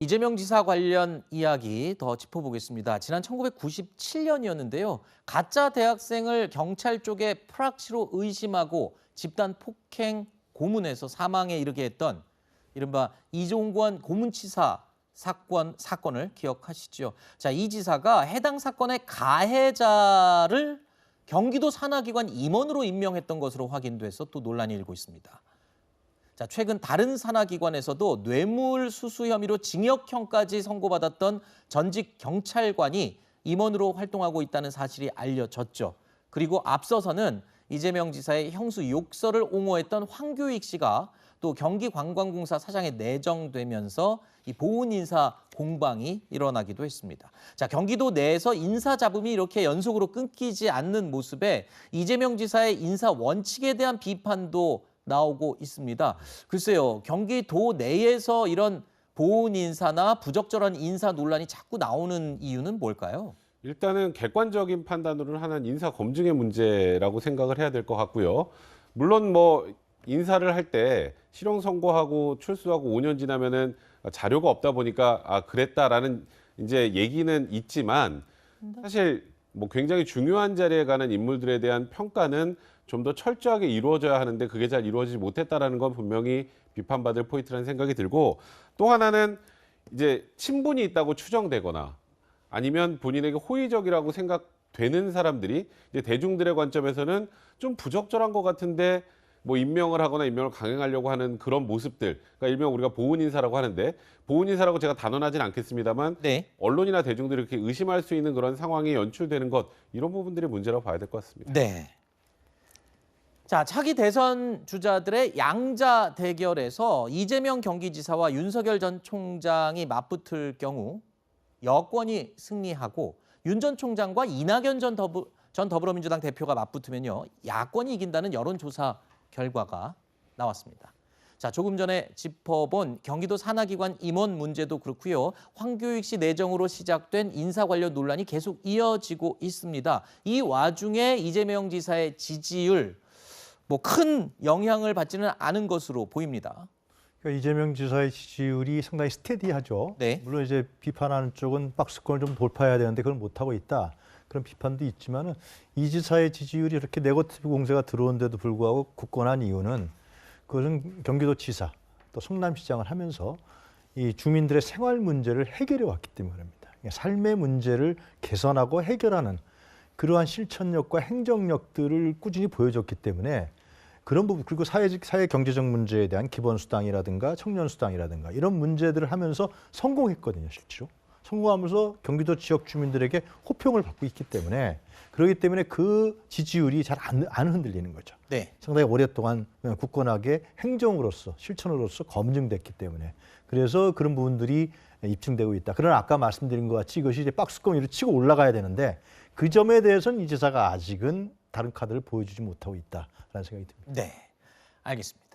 이재명 지사 관련 이야기 더 짚어보겠습니다. 지난 1997년이었는데요. 가짜 대학생을 경찰 쪽에 프락치로 의심하고 집단 폭행 고문해서 사망에 이르게 했던 이른바 이종권 고문치사 사건을 기억하시죠? 자, 이 지사가 해당 사건의 가해자를 경기도 산하기관 임원으로 임명했던 것으로 확인돼서 또 논란이 일고 있습니다. 자, 최근 다른 산하기관에서도 뇌물수수 혐의로 징역형까지 선고받았던 전직 경찰관이 임원으로 활동하고 있다는 사실이 알려졌죠. 그리고 앞서서는 이재명 지사의 형수 욕설을 옹호했던 황교익 씨가 또 경기관광공사 사장에 내정되면서 이 보훈 인사 공방이 일어나기도 했습니다. 자, 경기도 내에서 인사 잡음이 이렇게 연속으로 끊기지 않는 모습에 이재명 지사의 인사 원칙에 대한 비판도 나오고 있습니다. 글쎄요, 경기도 내에서 이런 보훈 인사나 부적절한 인사 논란이 자꾸 나오는 이유는 뭘까요? 일단은 객관적인 판단으로는 하나는 인사 검증의 문제라고 생각을 해야 될 것 같고요. 물론 뭐 인사를 할 때 실형 선고하고 출소하고 5년 지나면은 자료가 없다 보니까 그랬다라는 이제 얘기는 있지만 사실 뭐 굉장히 중요한 자리에 가는 인물들에 대한 평가는 좀 더 철저하게 이루어져야 하는데 그게 잘 이루어지지 못했다라는 건 분명히 비판받을 포인트라는 생각이 들고, 또 하나는 이제 친분이 있다고 추정되거나 아니면 본인에게 호의적이라고 생각되는 사람들이 이제 대중들의 관점에서는 좀 부적절한 것 같은데 뭐 임명을 하거나 임명을 강행하려고 하는 그런 모습들, 그러니까 일명 우리가 보훈 인사라고 하는데, 보훈 인사라고 제가 단언하진 않겠습니다만 네. 언론이나 대중들이 이렇게 의심할 수 있는 그런 상황이 연출되는 것, 이런 부분들이 문제라고 봐야 될 것 같습니다. 네. 자, 차기 대선 주자들의 양자 대결에서 이재명 경기지사와 윤석열 전 총장이 맞붙을 경우 여권이 승리하고 윤 전 총장과 이낙연 전 더불어민주당 대표가 맞붙으면요, 야권이 이긴다는 여론조사 결과가 나왔습니다. 자, 조금 전에 짚어본 경기도 산하기관 임원 문제도 그렇고요. 황교익 씨 내정으로 시작된 인사 관련 논란이 계속 이어지고 있습니다. 이 와중에 이재명 지사의 지지율 뭐 큰 영향을 받지는 않은 것으로 보입니다. 그러니까 이재명 지사의 지지율이 상당히 스테디하죠. 네. 물론 이제 비판하는 쪽은 박스권을 좀 돌파해야 되는데 그걸 못하고 있다, 그런 비판도 있지만은 이 지사의 지지율이 이렇게 네거티브 공세가 들어온데도 불구하고 굳건한 이유는, 그것은 경기도지사 또 성남시장을 하면서 이 주민들의 생활 문제를 해결해 왔기 때문입니다. 그러니까 삶의 문제를 개선하고 해결하는 그러한 실천력과 행정력들을 꾸준히 보여줬기 때문에 그런 부분, 그리고 사회 경제적 문제에 대한 기본수당이라든가 청년수당이라든가 이런 문제들을 하면서 성공했거든요. 실제로 성공하면서 경기도 지역 주민들에게 호평을 받고 있기 때문에, 그렇기 때문에 그 지지율이 잘 안 흔들리는 거죠. 네. 상당히 오랫동안 굳건하게 행정으로서 실천으로서 검증됐기 때문에, 그래서 그런 부분들이 입증되고 있다. 그러나 아까 말씀드린 것 같이 이것이 이제 박스권 위로 치고 올라가야 되는데 그 점에 대해서는 이 지사가 아직은 다른 카드를 보여주지 못하고 있다라는 생각이 듭니다. 네, 알겠습니다.